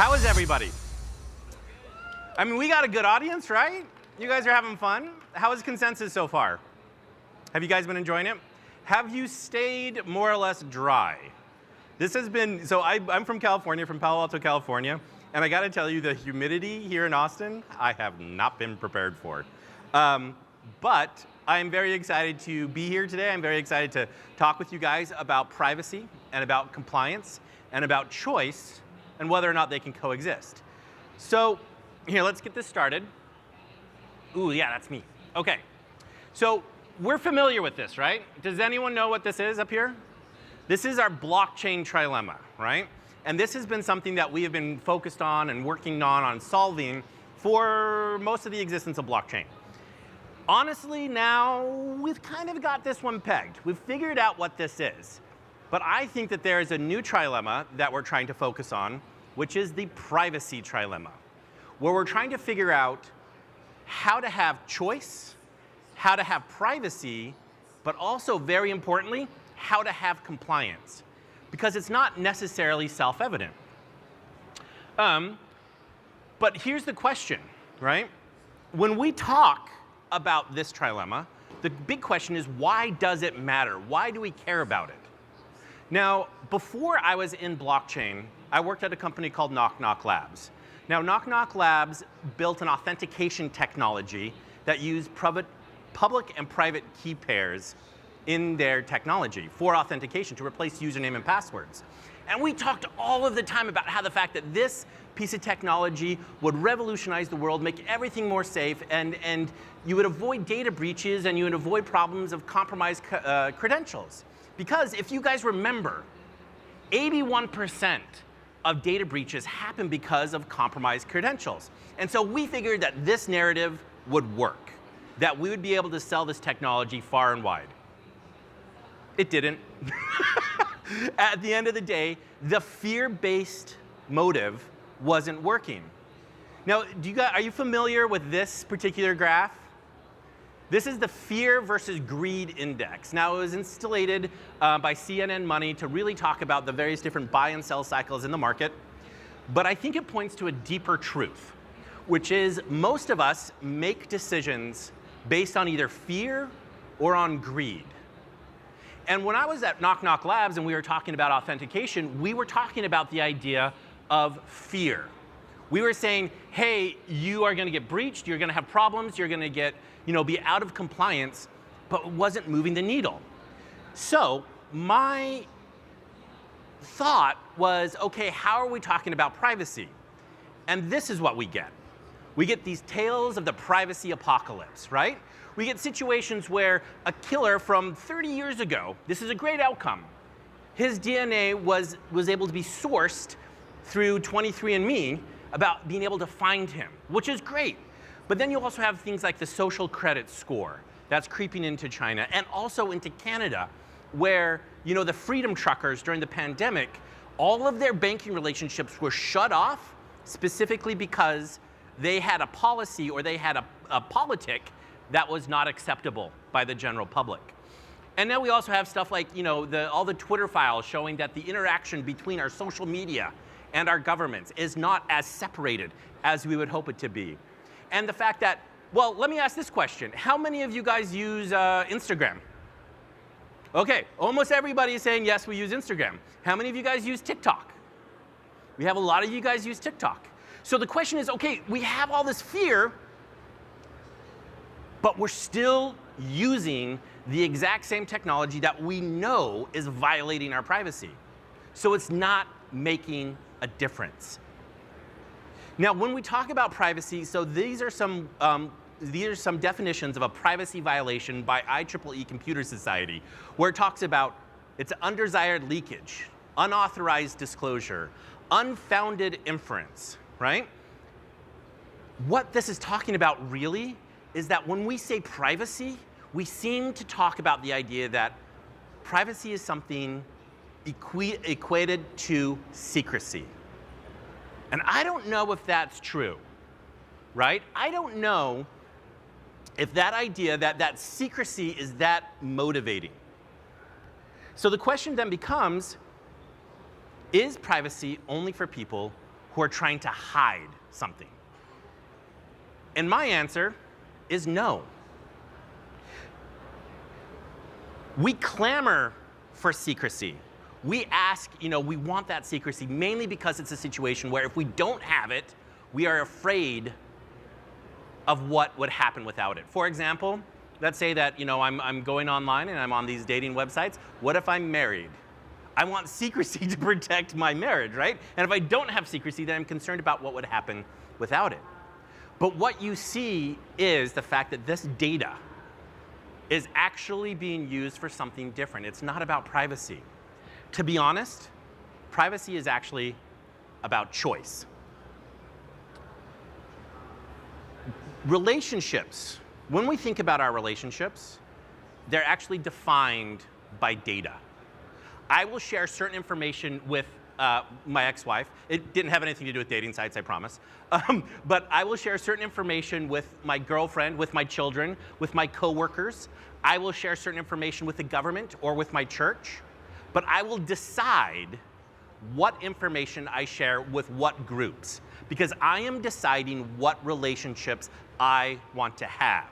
How is everybody? I mean, we got a good audience, right? You guys are having fun. How is consensus so far? Have you guys been enjoying it? Have you stayed more or less dry? This has been, so I'm from California, from Palo Alto, California, and I gotta tell you, the humidity here in Austin, I have not been prepared for. But I'm very excited to be here today. I'm very excited to talk with you guys about privacy and about compliance and about choice and whether or not they can coexist. So here, let's get this started. Ooh, yeah, that's me. Okay, so we're familiar with this, right? Does anyone know what this is up here? This is our blockchain trilemma, right? And this has been something that we have been focused on and working on solving for most of the existence of blockchain. Honestly, now we've kind of got this one pegged. We've figured out what this is. But I think that there is a new trilemma that we're trying to focus on, which is the privacy trilemma, where we're trying to figure out how to have choice, how to have privacy, but also, very importantly, how to have compliance, because it's not necessarily self-evident. But here's the question, right? When we talk about this trilemma, the big question is, why does it matter? Why do we care about it? Now, before I was in blockchain, I worked at a company called Knock Knock Labs. Now, Knock Knock Labs built an authentication technology that used public and private key pairs in their technology for authentication to replace username and passwords. And we talked all of the time about how the fact that this piece of technology would revolutionize the world, make everything more safe, and you would avoid data breaches and you would avoid problems of compromised credentials. Because if you guys remember, 81% of data breaches happen because of compromised credentials. And so we figured that this narrative would work, that we would be able to sell this technology far and wide. It didn't. At the end of the day, the fear-based motive wasn't working. Now, are you familiar with this particular graph? This is the fear versus greed index. Now, it was installated by CNN Money to really talk about the various different buy and sell cycles in the market. But I think it points to a deeper truth, which is most of us make decisions based on either fear or on greed. And when I was at Knock Knock Labs and we were talking about authentication, we were talking about the idea of fear. We were saying, hey, you are going to get breached, you're going to have problems, you're going to get, be out of compliance, but it wasn't moving the needle. So my thought was, okay, how are we talking about privacy? And this is what we get. We get these tales of the privacy apocalypse, right? We get situations where a killer from 30 years ago, this is a great outcome. His DNA was able to be sourced through 23andMe about being able to find him, which is great. But then you also have things like the social credit score that's creeping into China and also into Canada, where the freedom truckers during the pandemic, all of their banking relationships were shut off specifically because they had a policy or they had a politic that was not acceptable by the general public. And now we also have stuff like all the Twitter files showing that the interaction between our social media and our governments is not as separated as we would hope it to be. And the fact that, well, let me ask this question. How many of you guys use Instagram? Okay, almost everybody is saying, yes, we use Instagram. How many of you guys use TikTok? We have a lot of you guys use TikTok. So the question is, okay, we have all this fear, but we're still using the exact same technology that we know is violating our privacy. So it's not making a difference. Now, when we talk about privacy, so these are some definitions of a privacy violation by IEEE Computer Society, where it talks about it's undesired leakage, unauthorized disclosure, unfounded inference, right? What this is talking about really is that when we say privacy, we seem to talk about the idea that privacy is something equated to secrecy. And I don't know if that's true, right? I don't know if that idea that secrecy is that motivating. So the question then becomes, is privacy only for people who are trying to hide something? And my answer is no. We clamor for secrecy. We ask, we want that secrecy mainly because it's a situation where if we don't have it, we are afraid of what would happen without it. For example, let's say that I'm going online and I'm on these dating websites. What if I'm married? I want secrecy to protect my marriage, right? And if I don't have secrecy, then I'm concerned about what would happen without it. But what you see is the fact that this data is actually being used for something different. It's not about privacy. To be honest, privacy is actually about choice. Relationships, when we think about our relationships, they're actually defined by data. I will share certain information with my ex-wife. It didn't have anything to do with dating sites, I promise. But I will share certain information with my girlfriend, with my children, with my coworkers. I will share certain information with the government or with my church. But I will decide what information I share with what groups, because I am deciding what relationships I want to have.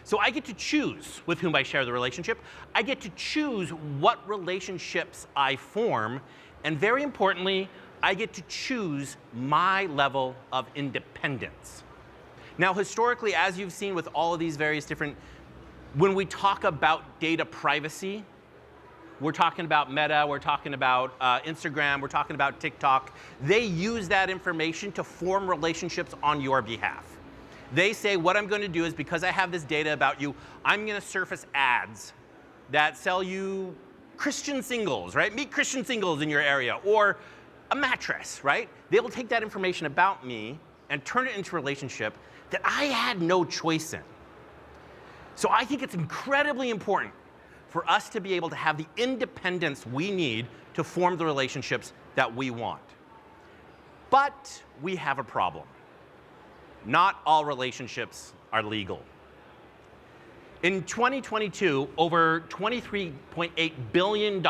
So I get to choose with whom I share the relationship. I get to choose what relationships I form. And very importantly, I get to choose my level of independence. Now, historically, as you've seen with all of these various different, when we talk about data privacy, we're talking about Meta, we're talking about Instagram, we're talking about TikTok. They use that information to form relationships on your behalf. They say, what I'm going to do is, because I have this data about you, I'm going to surface ads that sell you Christian singles, right? Meet Christian singles in your area, or a mattress, right? They will take that information about me and turn it into a relationship that I had no choice in. So I think it's incredibly important for us to be able to have the independence we need to form the relationships that we want. But we have a problem. Not all relationships are legal. In 2022, over $23.8 billion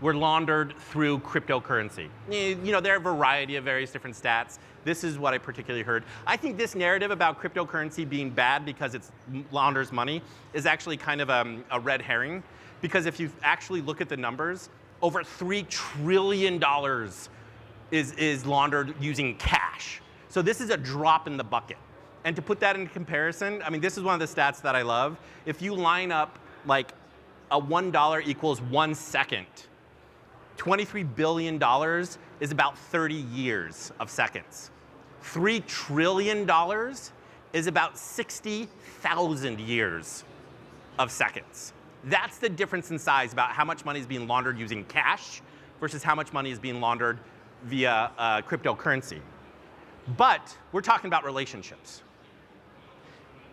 were laundered through cryptocurrency. There are a variety of various different stats. This is what I particularly heard. I think this narrative about cryptocurrency being bad because it launders money is actually kind of a red herring, because if you actually look at the numbers, over $3 trillion is laundered using cash. So this is a drop in the bucket. And to put that into comparison, I mean, this is one of the stats that I love. If you line up like a $1 equals 1 second, $23 billion is about 30 years of seconds. $3 trillion is about 60,000 years of seconds. That's the difference in size about how much money is being laundered using cash versus how much money is being laundered via cryptocurrency. But we're talking about relationships.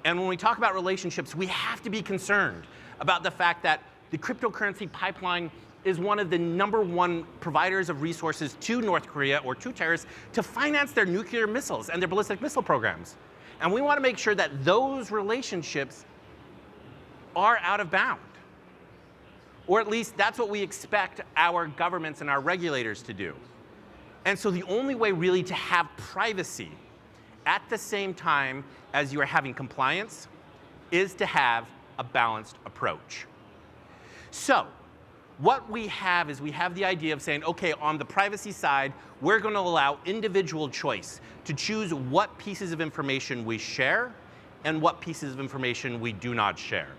And when we talk about relationships, we have to be concerned about the fact that the cryptocurrency pipeline is one of the #1 providers of resources to North Korea or to terrorists to finance their nuclear missiles and their ballistic missile programs. And we want to make sure that those relationships are out of bound. Or at least that's what we expect our governments and our regulators to do. And so the only way really to have privacy at the same time as you are having compliance is to have a balanced approach. So what we have is we have the idea of saying, okay, on the privacy side, we're going to allow individual choice to choose what pieces of information we share and what pieces of information we do not share.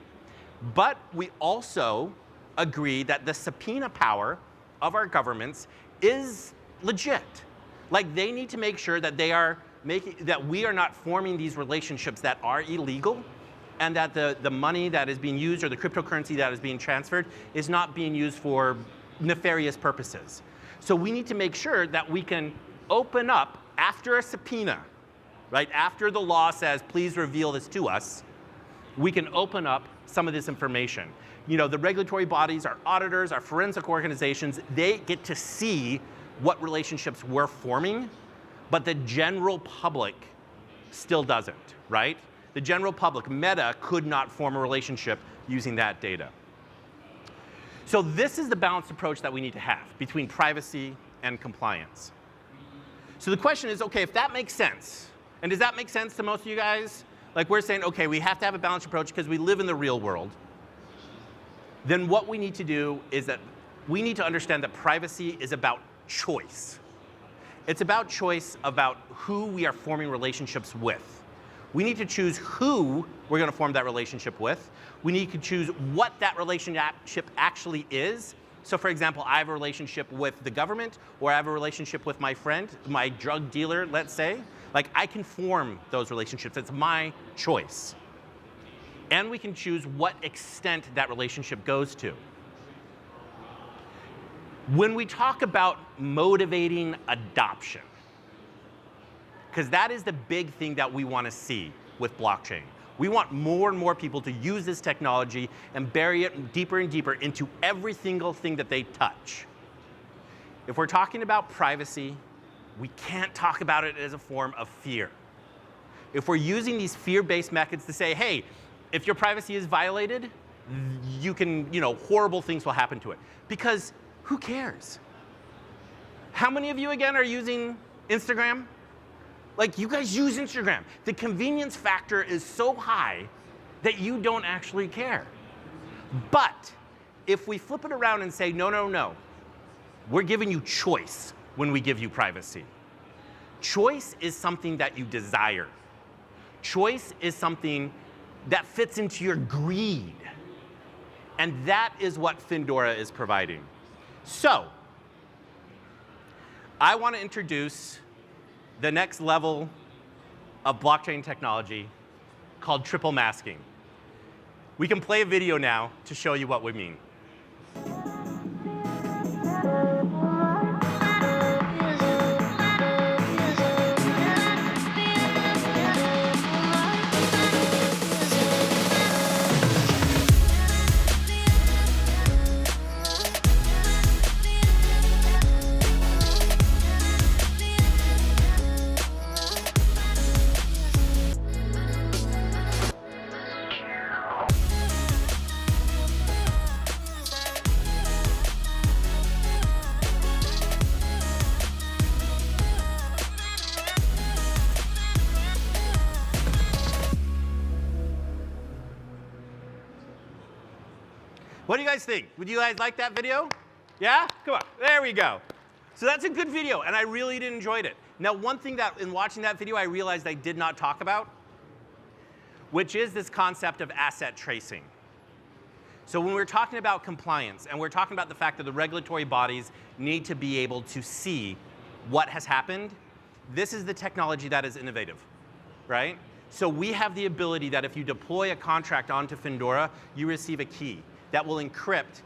But we also agree that the subpoena power of our governments is legit. Like, they need to make sure that that we are not forming these relationships that are illegal, and that the money that is being used or the cryptocurrency that is being transferred is not being used for nefarious purposes. So we need to make sure that we can open up after a subpoena, right? After the law says, please reveal this to us, we can open up some of this information. The regulatory bodies, our auditors, our forensic organizations, they get to see what relationships we're forming, but the general public still doesn't, right? The general public, Meta, could not form a relationship using that data. So this is the balanced approach that we need to have between privacy and compliance. So the question is, okay, if that makes sense, and does that make sense to most of you guys? Like we're saying, okay, we have to have a balanced approach because we live in the real world. Then what we need to do is that we need to understand that privacy is about choice. It's about choice about who we are forming relationships with. We need to choose who we're going to form that relationship with. We need to choose what that relationship actually is. So for example, I have a relationship with the government, or I have a relationship with my friend, my drug dealer, let's say. Like I can form those relationships. It's my choice. And we can choose what extent that relationship goes to. When we talk about motivating adoption, because that is the big thing that we want to see with blockchain. We want more and more people to use this technology and bury it deeper and deeper into every single thing that they touch. If we're talking about privacy, we can't talk about it as a form of fear. If we're using these fear-based methods to say, hey, if your privacy is violated, you can, horrible things will happen to it. Because who cares? How many of you, again, are using Instagram? Like, you guys use Instagram. The convenience factor is so high that you don't actually care. But if we flip it around and say, no, no, no, we're giving you choice when we give you privacy. Choice is something that you desire. Choice is something that fits into your greed. And that is what Findora is providing. So, I want to introduce the next level of blockchain technology called triple masking. We can play a video now to show you what we mean. What do you guys think? Would you guys like that video? Yeah? Come on. There we go. So that's a good video, and I really did enjoy it. Now, one thing that in watching that video I realized I did not talk about, which is this concept of asset tracing. So when we're talking about compliance, and we're talking about the fact that the regulatory bodies need to be able to see what has happened, this is the technology that is innovative, right? So we have the ability that if you deploy a contract onto Findora, you receive a key that will encrypt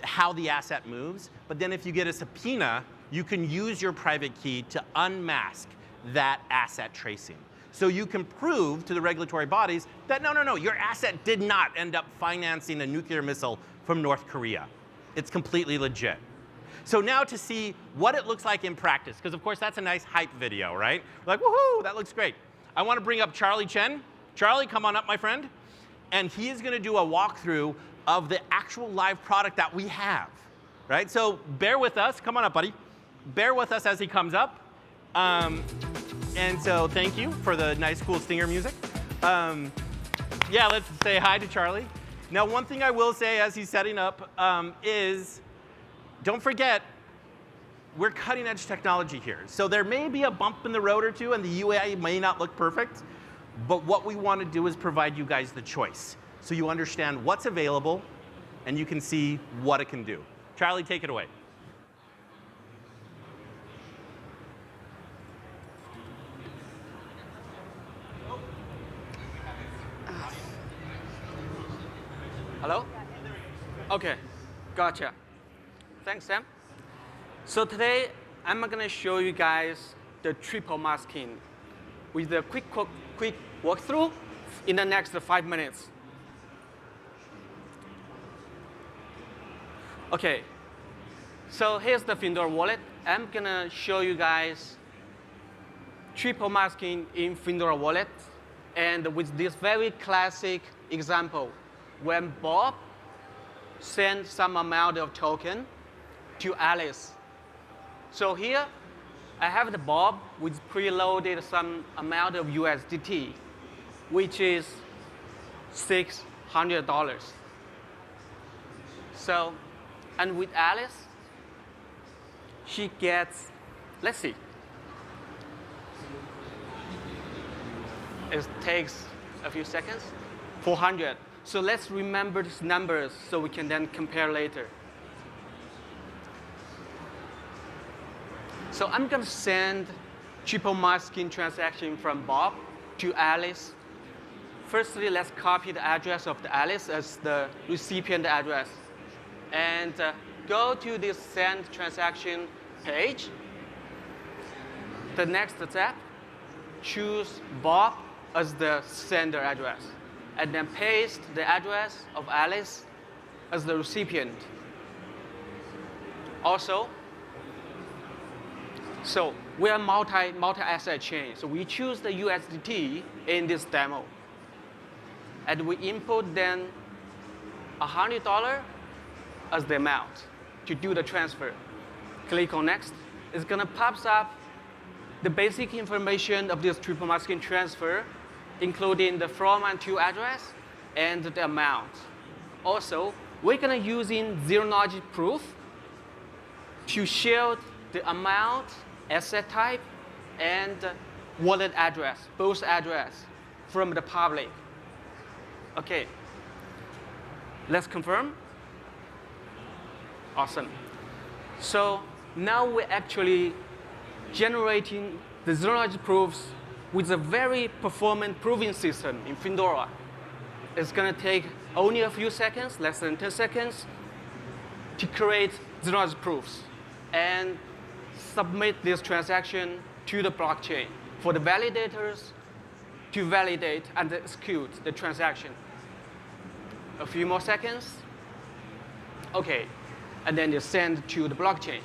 how the asset moves. But then if you get a subpoena, you can use your private key to unmask that asset tracing. So you can prove to the regulatory bodies that no, no, no, your asset did not end up financing a nuclear missile from North Korea. It's completely legit. So now to see what it looks like in practice, because of course that's a nice hype video, right? We're like, woohoo, that looks great. I want to bring up Charlie Chen. Charlie, come on up, my friend. And he is going to do a walkthrough of the actual live product that we have, right? So bear with us. Come on up, buddy. Bear with us as he comes up. And so thank you for the nice, cool stinger music. Yeah, let's say hi to Charlie. Now, one thing I will say as he's setting up is don't forget, we're cutting edge technology here. So there may be a bump in the road or two, and the UI may not look perfect. But what we want to do is provide you guys the choice, so you understand what's available, and you can see what it can do. Charlie, take it away. Hello? OK, gotcha. Thanks, Sam. So today, I'm going to show you guys the triple masking with a quick walkthrough in the next 5 minutes. OK, so here's the Findora wallet. I'm going to show you guys triple masking in Findora wallet. And with this very classic example, when Bob sends some amount of token to Alice. So here, I have the Bob with preloaded some amount of USDT, which is $600. So, and with Alice, she gets, let's see. It takes a few seconds, 400. So let's remember these numbers so we can then compare later. So I'm going to send triple masking transaction from Bob to Alice. Firstly, let's copy the address of the Alice as the recipient address. And go to this send transaction page. The next step, choose Bob as the sender address. And then paste the address of Alice as the recipient. Also, so we are multi-asset chain. So we choose the USDT in this demo. And we input then $100 as the amount to do the transfer. Click on next. It's going to pop up the basic information of this triple masking transfer, including the from and to address and the amount. Also, we're going to use in zero-knowledge proof to shield the amount, asset type, and wallet address, both address, from the public. OK, let's confirm. Awesome. So now we're actually generating the zero-knowledge proofs with a very performant proving system in Findora. It's going to take only a few seconds, less than 10 seconds, to create zero-knowledge proofs and submit this transaction to the blockchain for the validators to validate and execute the transaction. A few more seconds. OK, and then you send to the blockchain.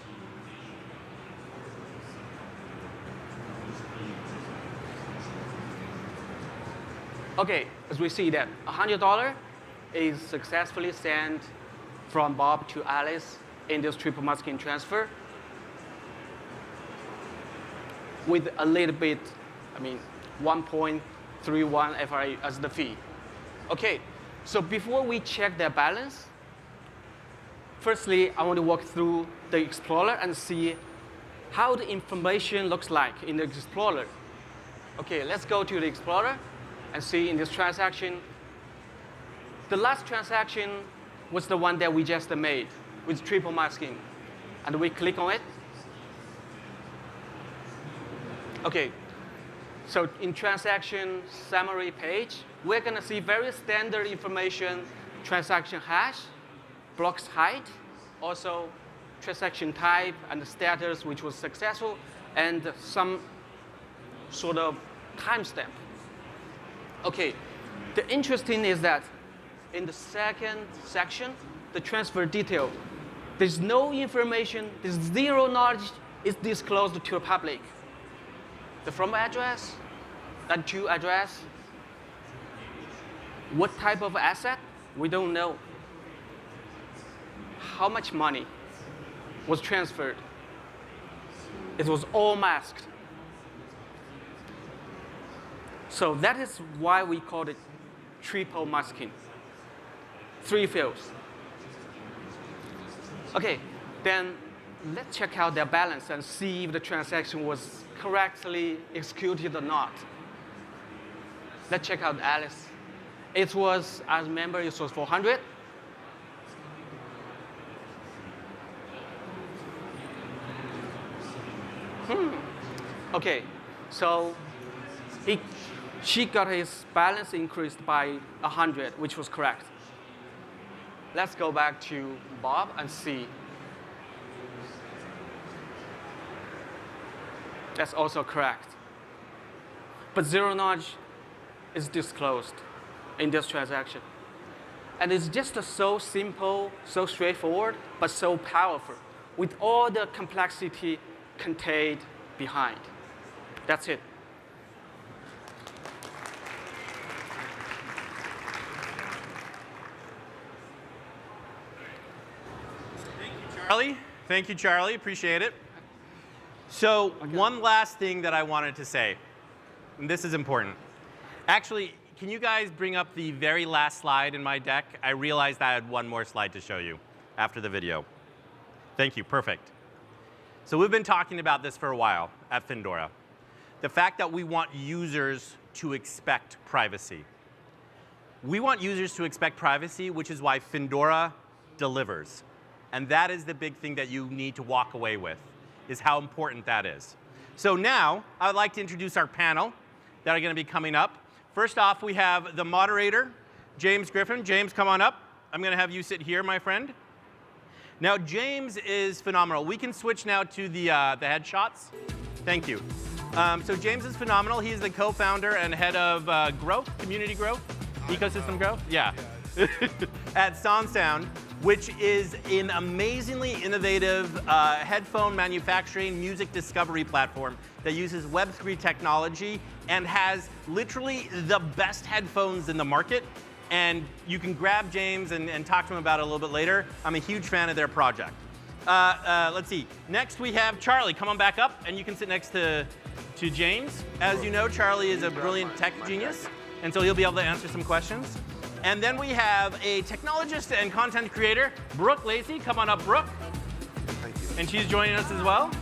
OK, as we see that $100 is successfully sent from Bob to Alice in this triple masking transfer with a little bit, 1.31 FRA as the fee. OK, so before we check their balance, firstly, I want to walk through the Explorer and see how the information looks like in the Explorer. OK, let's go to the Explorer and see in this transaction. The last transaction was the one that we just made with triple masking. And we click on it. OK, so in transaction summary page, we're going to see very standard information, transaction hash, blocks height, also transaction type and the status, which was successful, and some sort of timestamp. OK, the interesting is that in the second section, the transfer detail, there's no information, there's zero knowledge is disclosed to the public. The from address and to address, what type of asset, we don't know. How much money was transferred? It was all masked. So that is why we call it triple masking. 3 fields. OK, then let's check out their balance and see if the transaction was correctly executed or not. Let's check out Alice. It was, I remember, it was 400. OK, so she got his balance increased by 100, which was correct. Let's go back to Bob and see. That's also correct. But zero knowledge is disclosed in this transaction. And it's just so simple, so straightforward, but so powerful, with all the complexity contained behind. That's it. Thank you, Charlie. Thank you, Charlie. Appreciate it. So one last thing that I wanted to say, and this is important. Actually, can you guys bring up the very last slide in my deck? I realized I had one more slide to show you after the video. Thank you, perfect. So we've been talking about this for a while at Findora. The fact that we want users to expect privacy. We want users to expect privacy, which is why Findora delivers. And that is the big thing that you need to walk away with, is how important that is. So now, I would like to introduce our panel that are going to be coming up. First off, we have the moderator, James Griffin. James, come on up. I'm going to have you sit here, my friend. Now, James is phenomenal. We can switch now to the headshots. Thank you. So James is phenomenal. He's the co-founder and head of growth, community growth, ecosystem growth. Yeah. At SoundSound, which is an amazingly innovative headphone manufacturing music discovery platform that uses Web3 technology and has literally the best headphones in the market. And you can grab James and talk to him about it a little bit later. I'm a huge fan of their project. Let's see. Next we have Charlie. Come on back up, and you can sit next to James. As you know, Charlie is a brilliant tech genius, and so he'll be able to answer some questions. And then we have a technologist and content creator, Brooke Lacey. Come on up, Brooke. Thank you. And she's joining us as well.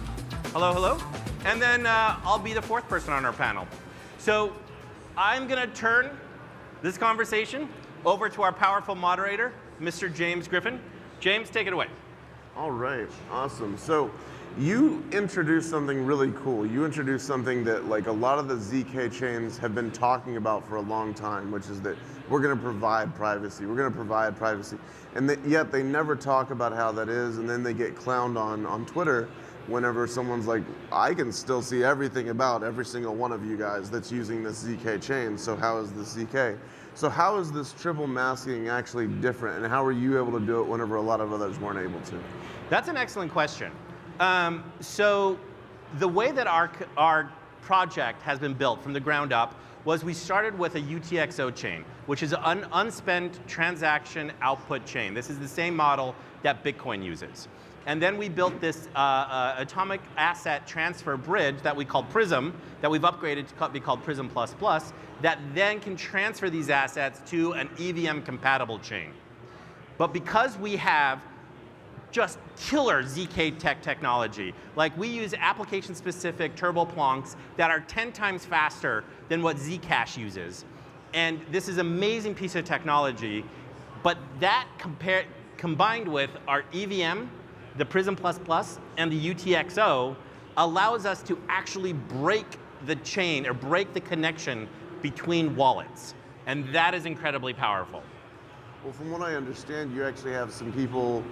Hello, hello. And then I'll be the fourth person on our panel. So I'm going to turn this conversation over to our powerful moderator, Mr. James Griffin. James, take it away. All right, awesome. So you introduced something really cool. You introduced something that like a lot of the ZK chains have been talking about for a long time, which is that we're going to provide privacy. We're going to provide privacy. And yet they never talk about how that is, and then they get clowned on Twitter whenever someone's like, I can still see everything about every single one of you guys that's using this ZK chain, so how is this ZK? So how is this triple masking actually different, and how are you able to do it whenever a lot of others weren't able to? That's an excellent question. So the way that our project has been built from the ground up was we started with a UTXO chain, which is an unspent transaction output chain. This is the same model that Bitcoin uses. And then we built this atomic asset transfer bridge that we called Prism, that we've upgraded to be called Prism++, that then can transfer these assets to an EVM compatible chain. But because we have just killer ZK technology, like we use application-specific turbo plonks that are 10 times faster than what Zcash uses. And this is an amazing piece of technology, but that combined with our EVM, the Prism++, and the UTXO allows us to actually break the chain or break the connection between wallets. And that is incredibly powerful. Well, from what I understand, you actually have some people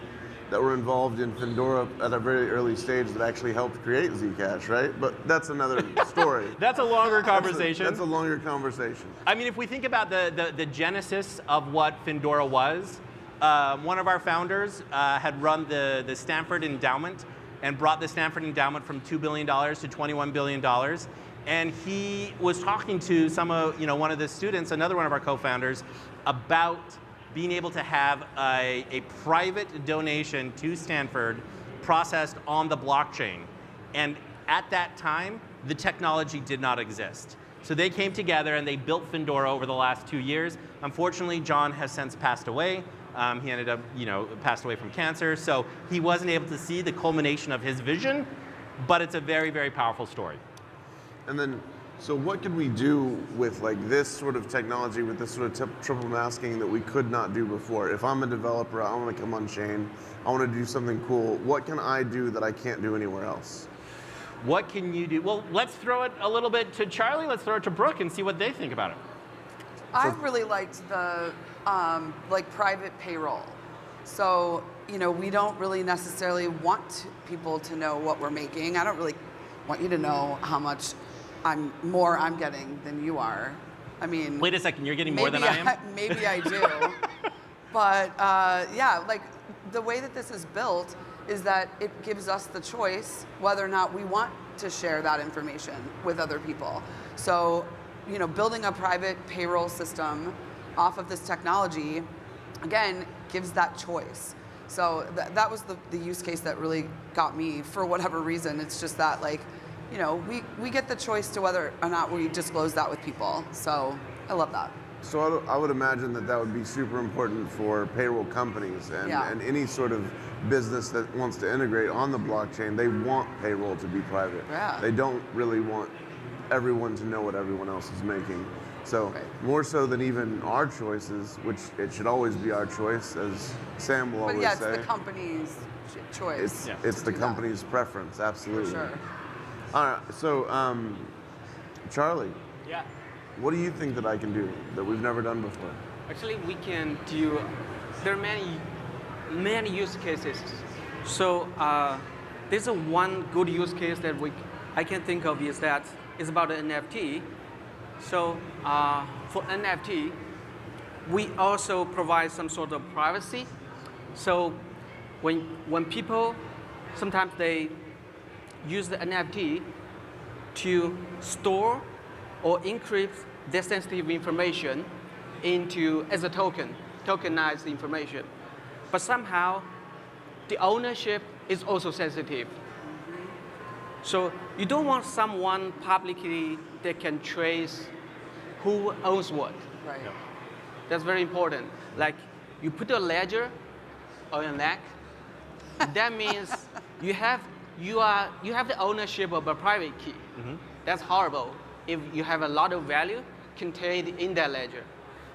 that were involved in Findora at a very early stage that actually helped create Zcash, right? But that's another story. That's a longer conversation. That's a longer conversation. I mean, if we think about the genesis of what Findora was, one of our founders had run the Stanford Endowment and brought the Stanford Endowment from $2 billion to $21 billion. And he was talking to one of the students, another one of our co-founders, about being able to have a private donation to Stanford processed on the blockchain. And at that time, the technology did not exist. So they came together and they built Findora over the last 2 years. Unfortunately, John has since passed away. He ended up, passed away from cancer. So he wasn't able to see the culmination of his vision, but it's a very, very powerful story. And then, so what could we do with like this sort of technology, with this sort of triple masking that we could not do before? If I'm a developer, I want to come on chain, I want to do something cool, what can I do that I can't do anywhere else? What can you do? Well, let's throw it a little bit to Charlie, let's throw it to Brooke and see what they think about it. I really liked the private payroll. So, we don't really necessarily want people to know what we're making. I don't really want you to know how much more I'm getting than you are. I mean, wait a second, you're getting more than I am? Maybe I do. But yeah, like the way that this is built is that it gives us the choice whether or not we want to share that information with other people. So, building a private payroll system off of this technology, again, gives that choice. So that was the use case that really got me for whatever reason. It's just that like, you know, we get the choice to whether or not we disclose that with people. So I love that. So I would imagine that would be super important for payroll companies and any sort of business that wants to integrate on the blockchain. They want payroll to be private. Yeah. They don't really want everyone to know what everyone else is making. So more so than even our choices, which it should always be our choice, as Sam will always say. But yeah, it's the company's choice. It's the company's preference, absolutely. For sure. All right, so Charlie. Yeah. What do you think that I can do that we've never done before? Actually, we can do, there are many use cases. So there's one good use case that I can think of is that it's about an NFT. So for NFT, we also provide some sort of privacy. So when people, sometimes they use the NFT to store or encrypt their sensitive information as a tokenized information. But somehow, the ownership is also sensitive. So you don't want someone publicly that can trace who owns what. Right. Yep. That's very important. Like you put a ledger on your neck, that means you have the ownership of a private key. Mm-hmm. That's horrible if you have a lot of value contained in that ledger.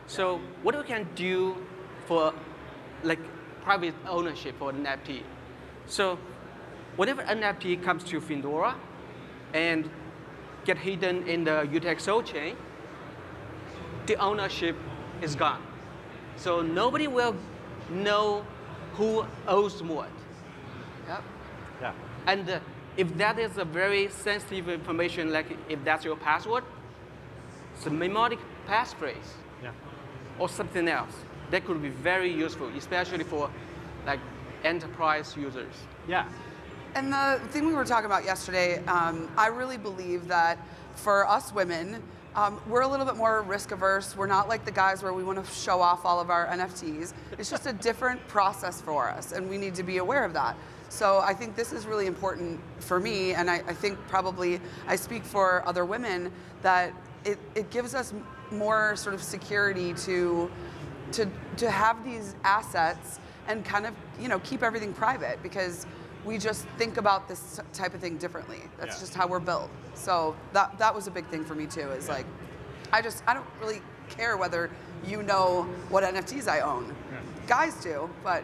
So what we can do for like private ownership for an NFT? So whenever NFT comes to Findora and get hidden in the UTXO chain, the ownership is gone. So nobody will know who owns what. Yep. Yeah. And if that is a very sensitive information, like if that's your password, it's a mnemonic passphrase Yeah. or something else, that could be very useful, especially for like enterprise users. Yeah. And the thing we were talking about yesterday, I really believe that for us women, we're a little bit more risk averse. We're not like the guys where we want to show off all of our NFTs. It's just a different process for us, and we need to be aware of that. So I think this is really important for me, and I think probably I speak for other women, that it gives us more sort of security to have these assets and kind of, you know, keep everything private, because we just think about this type of thing differently. That's just how we're built. So that was a big thing for me too, is like, I don't really care whether you know what NFTs I own. Yeah. Guys do, but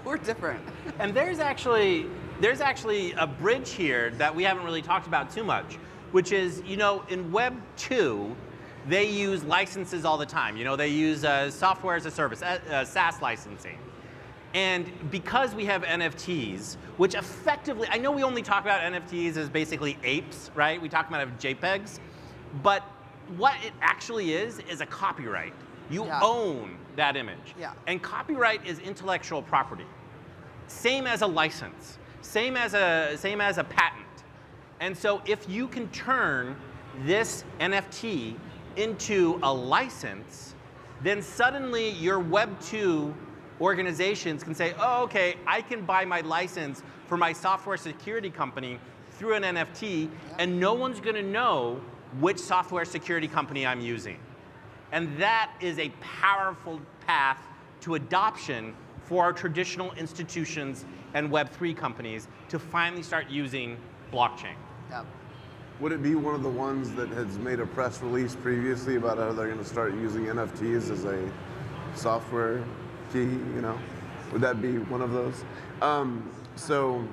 we're different. And there's actually a bridge here that we haven't really talked about too much, which is, you know, in Web 2, they use licenses all the time. You know, they use software as a service, SaaS licensing. And because we have NFTs, which effectively, I know we only talk about NFTs as basically apes, right? We talk about JPEGs, but what it actually is a copyright. You own that image. Yeah. And copyright is intellectual property. Same as a license, same as a patent. And so if you can turn this NFT into a license, then suddenly your Web 2 organizations can say, oh, okay, I can buy my license for my software security company through an NFT, and no one's going to know which software security company I'm using. And that is a powerful path to adoption for our traditional institutions and Web3 companies to finally start using blockchain. Yep. Would it be one of the ones that has made a press release previously about how they're going to start using NFTs as a software key, you know? Would that be one of those? So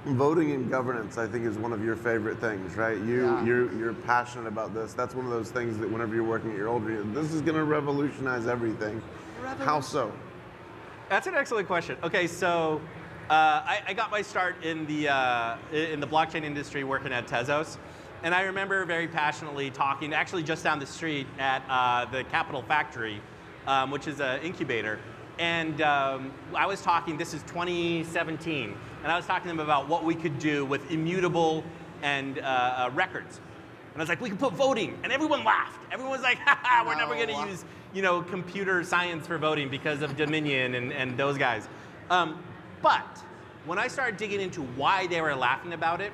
voting and governance, I think, is one of your favorite things, right? You're passionate about this. That's one of those things that whenever you're working at your older, this is going to revolutionize everything. How so? That's an excellent question. Okay, so I got my start in the blockchain industry working at Tezos, and I remember very passionately talking, actually just down the street at the Capital Factory, which is an incubator, and I was talking, this is 2017, and I was talking to them about what we could do with immutable and records. And I was like, we can put voting, and everyone laughed. Everyone was like, ha, we're never going to use computer science for voting because of Dominion and those guys. But when I started digging into why they were laughing about it,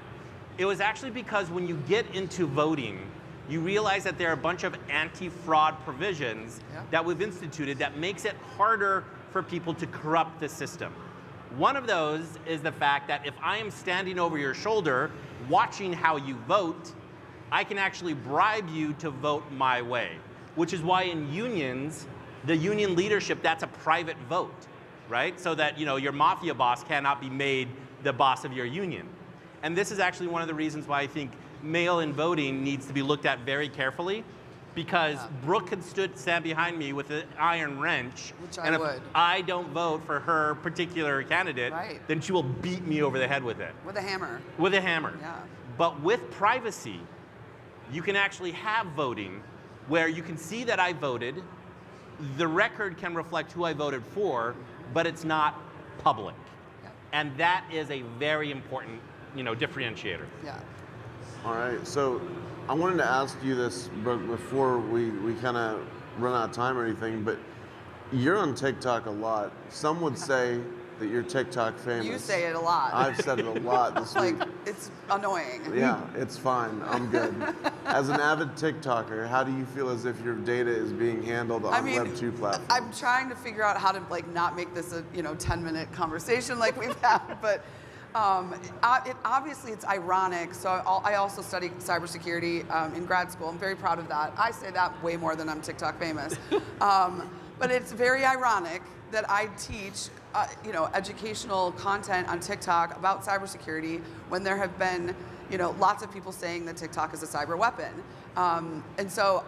it was actually because when you get into voting, you realize that there are a bunch of anti-fraud provisions that we've instituted that makes it harder for people to corrupt the system. One of those is the fact that if I am standing over your shoulder watching how you vote, I can actually bribe you to vote my way, which is why in unions, the union leadership, that's a private vote, right? So that your mafia boss cannot be made the boss of your union. And this is actually one of the reasons why I think mail-in voting needs to be looked at very carefully, because Brooke could stand behind me with an iron wrench, and if I don't vote for her particular candidate, then she will beat me over the head with it. With a hammer. With a hammer. Yeah. But with privacy, you can actually have voting where you can see that I voted, the record can reflect who I voted for, but it's not public. Yeah. And that is a very important differentiator. Yeah. All right, so I wanted to ask you this, Brooke, before we kind of run out of time or anything, but you're on TikTok a lot. Some would say that you're TikTok famous. You say it a lot. I've said it a lot this week. It's annoying. Yeah, it's fine. I'm good. As an avid TikToker, how do you feel as if your data is being handled on Web 2 platforms? I'm trying to figure out how to not make this a 10-minute conversation like we've had, but obviously it's ironic. So I also studied cybersecurity in grad school. I'm very proud of that. I say that way more than I'm TikTok famous. But it's very ironic that I teach educational content on TikTok about cybersecurity when there have been lots of people saying that TikTok is a cyber weapon. And so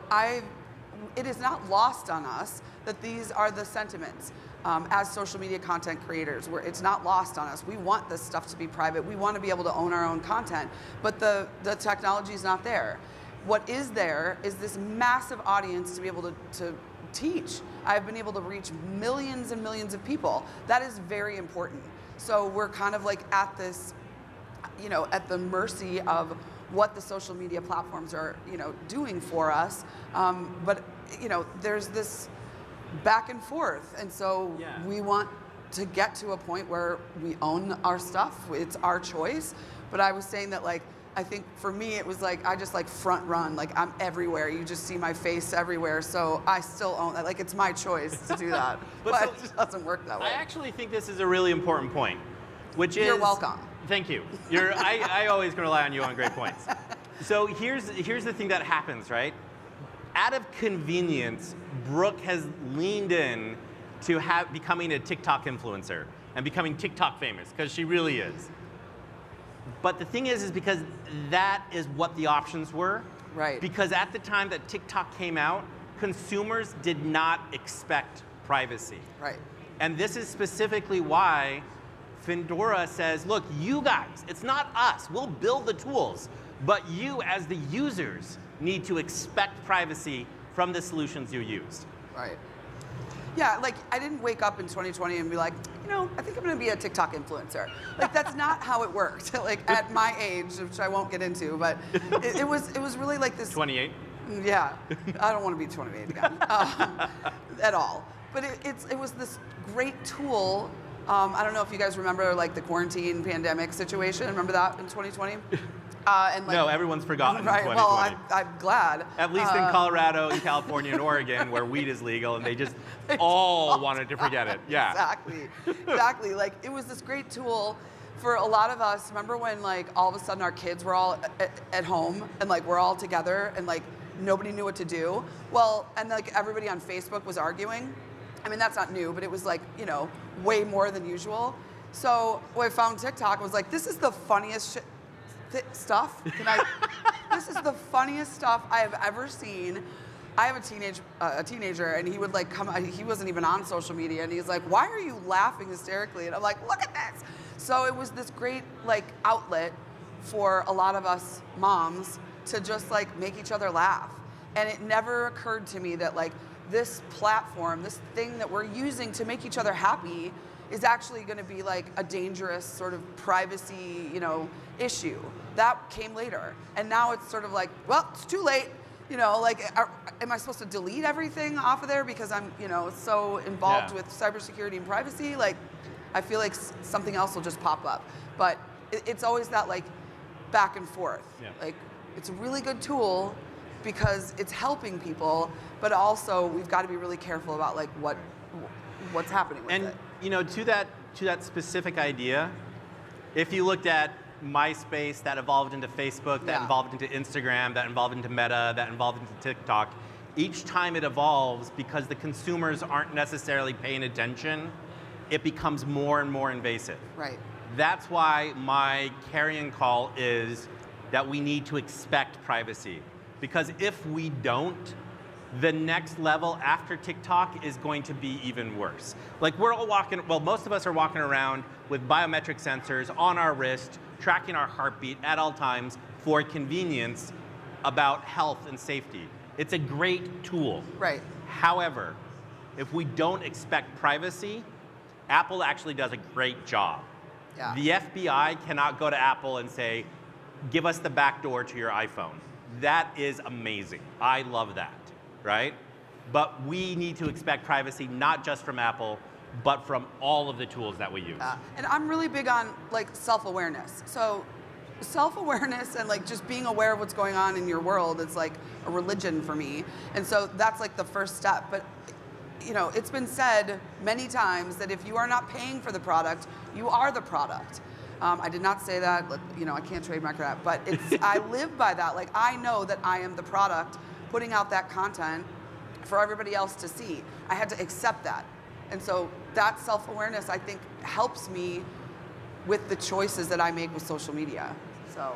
it is not lost on us that these are the sentiments. As social media content creators, where it's not lost on us. We want this stuff to be private. We want to be able to own our own content, but the technology is not there. What is there is this massive audience to be able to teach. I've been able to reach millions and millions of people. That is very important. So we're kind of at this, at the mercy of what the social media platforms are, doing for us. But there's this back and forth, and so we want to get to a point where we own our stuff. It's our choice. But I was saying that I think for me it was I just front run, I'm everywhere. You just see my face everywhere, so I still own that. It's my choice to do that. but it just doesn't work that way. I actually think this is a really important point, which is... You're welcome. Thank you. I always can rely on you on great points. So here's the thing that happens, right? Out of convenience, Brooke has leaned in to becoming a TikTok influencer and becoming TikTok famous, because she really is. But the thing is because that is what the options were. Right. Because at the time that TikTok came out, consumers did not expect privacy. Right. And this is specifically why Findora says, look, you guys, it's not us. We'll build the tools. But you, as the users, need to expect privacy from the solutions you used. Right. Yeah, I didn't wake up in 2020 and be I think I'm going to be a TikTok influencer. That's not how it worked. At my age, which I won't get into, but it was really this. 28? Yeah, I don't want to be 28 again at all. But it was this great tool. I don't know if you guys remember the quarantine pandemic situation. Remember that in 2020? No, everyone's forgotten. Right. 2020. Well, I'm glad. At least in Colorado, and California, and Oregon, where weed is legal, and they just all wanted to forget it. Yeah. Exactly. It was this great tool for a lot of us. Remember when all of a sudden our kids were all at home and we're all together and nobody knew what to do? Well, and everybody on Facebook was arguing. I mean, that's not new, but it was way more than usual. So when I found TikTok, I was this is the funniest stuff. This is the funniest stuff I have ever seen. I have a teenager, and he would he wasn't even on social media, and he's why are you laughing hysterically? And I'm look at this. So it was this great outlet for a lot of us moms to just make each other laugh. And it never occurred to me that this platform, this thing that we're using to make each other happy, is actually going to be a dangerous sort of privacy, issue. That came later. And now it's sort of well, it's too late. Am I supposed to delete everything off of there because I'm, so involved with cybersecurity and privacy? I feel like something else will just pop up. But it's always that like back and forth. Yeah. Like it's a really good tool because it's helping people, but also we've got to be really careful about like what's happening with it. And you know, to that specific idea, if you looked at MySpace, that evolved into Facebook, that evolved into Instagram, that evolved into Meta, that evolved into TikTok. Each time it evolves, because the consumers aren't necessarily paying attention, it becomes more and more invasive. Right. That's why my carrying call is that we need to expect privacy. Because if we don't, the next level after TikTok is going to be even worse. Like we're all walking, well, most of us are walking around with biometric sensors on our wrist, tracking our heartbeat at all times for convenience about health and safety. It's a great tool. Right. However, if we don't expect privacy, Apple actually does a great job. Yeah. The FBI cannot go to Apple and say, give us the back door to your iPhone. That is amazing. I love that, right? But we need to expect privacy not just from Apple, but from all of the tools that we use. And I'm really big on like self-awareness. So self-awareness and like just being aware of what's going on in your world is like a religion for me. And so that's like the first step. But you know, it's been said many times that if you are not paying for the product, you are the product. I did not say that, you know, I can't trademark that, but it's, I live by that. Like, I know that I am the product putting out that content for everybody else to see. I had to accept that. And so that self-awareness, I think, helps me with the choices that I make with social media. So.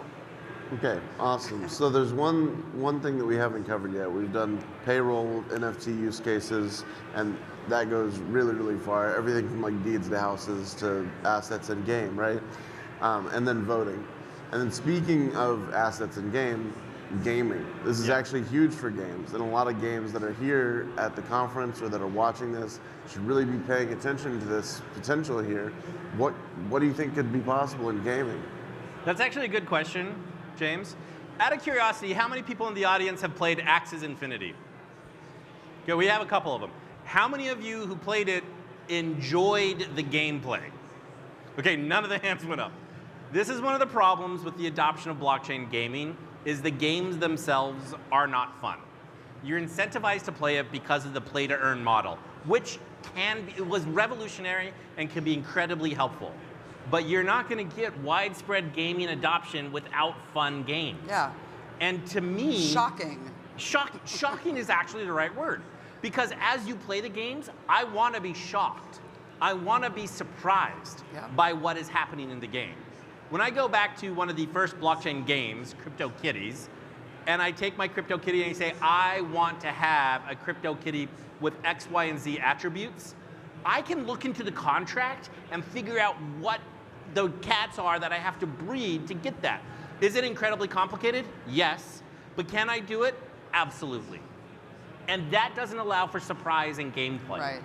Okay, awesome. So there's one thing that we haven't covered yet. We've done payroll, NFT use cases, and that goes really, really far. Everything from like deeds to houses to assets in game, right? And then voting. And then speaking of assets in gaming. This is actually huge for games. And a lot of games that are here at the conference or that are watching this should really be paying attention to this potential here. What do you think could be possible in gaming? That's actually a good question, James. Out of curiosity, how many people in the audience have played Axis Infinity? Okay, we have a couple of them. How many of you who played it enjoyed the gameplay? Okay, none of the hands went up. This is one of the problems with the adoption of blockchain gaming, is the games themselves are not fun. You're incentivized to play it because of the play-to-earn model, which was revolutionary and can be incredibly helpful. But you're not going to get widespread gaming adoption without fun games. Yeah. And to me... Shocking. Shocking is actually the right word. Because as you play the games, I want to be shocked. I want to be surprised by what is happening in the game. When I go back to one of the first blockchain games, CryptoKitties, and I take my CryptoKitty and I say, I want to have a CryptoKitty with X, Y, and Z attributes, I can look into the contract and figure out what the cats are that I have to breed to get that. Is it incredibly complicated? Yes. But can I do it? Absolutely. And that doesn't allow for surprise in gameplay. Right.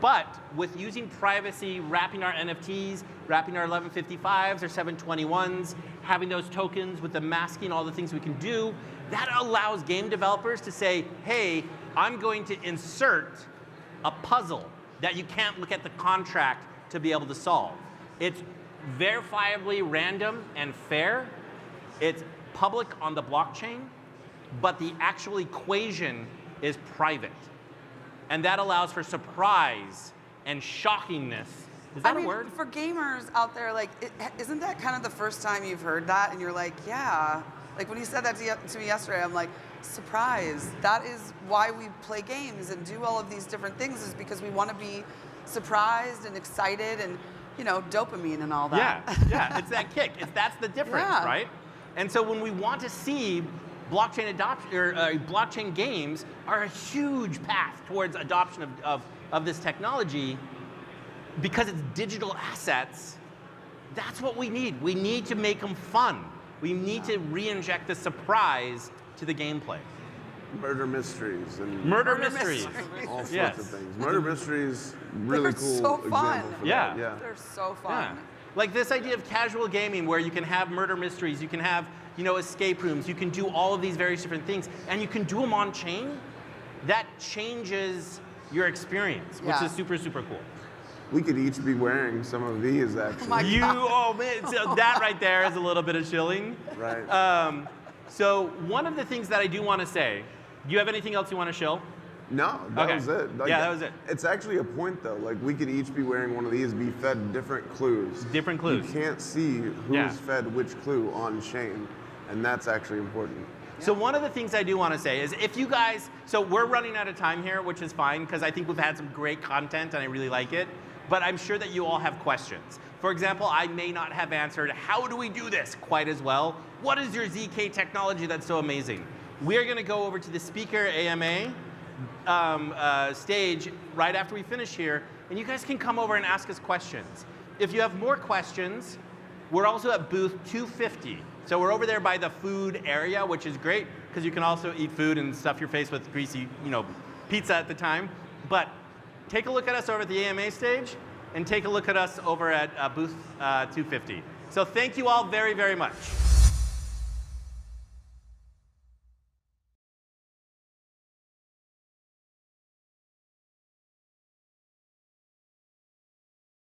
But with using privacy, wrapping our NFTs, wrapping our 1155s or 721s, having those tokens with the masking, all the things we can do, that allows game developers to say, hey, I'm going to insert a puzzle that you can't look at the contract to be able to solve. It's verifiably random and fair. It's public on the blockchain, but the actual equation is private. And that allows for surprise and shockingness. Is that a word? For gamers out there, like, isn't that kind of the first time you've heard that? And you're like, yeah. Like, when you said that to me yesterday, I'm like, surprise. That is why we play games and do all of these different things, is because we want to be surprised and excited and, you know, dopamine and all that. Yeah, it's that kick. That's the difference, right? And so when we want to see blockchain adoption, or blockchain games are a huge path towards adoption of this technology, because it's digital assets. That's what we need. We need to make them fun. We need to re-inject the surprise to the gameplay. Murder mysteries and murder mysteries. All sorts of things. Murder mysteries, really They're cool so fun. example for Yeah. that. Yeah. They're so fun. Like this idea of casual gaming where you can have murder mysteries, you can have, you know, escape rooms, you can do all of these various different things, and you can do them on chain. That changes your experience, which is super, super cool. we could each be wearing some of these actually. my Oh man, so that right there is a little bit of chilling. Right. So one of the things that I do want to say, do you have anything else you want to show? No, that Okay. was it. Like, Yeah, that was it. It's actually a point though. Like we could each be wearing one of these, be fed different clues. Different clues. You can't see who's Yeah. fed which clue on Shane, and that's actually important. So one of the things I do want to say is if you guys, so we're running out of time here, which is fine because I think we've had some great content and I really like it, but I'm sure that you all have questions. For example, I may not have answered, how do we do this quite as well? What is your ZK technology that's so amazing? We're going to go over to the speaker AMA stage right after we finish here, and you guys can come over and ask us questions. If you have more questions, we're also at booth 250. So we're over there by the food area, which is great because you can also eat food and stuff your face with greasy, pizza at the time. But take a look at us over at the AMA stage and take a look at us over at booth 250. So thank you all very, very much.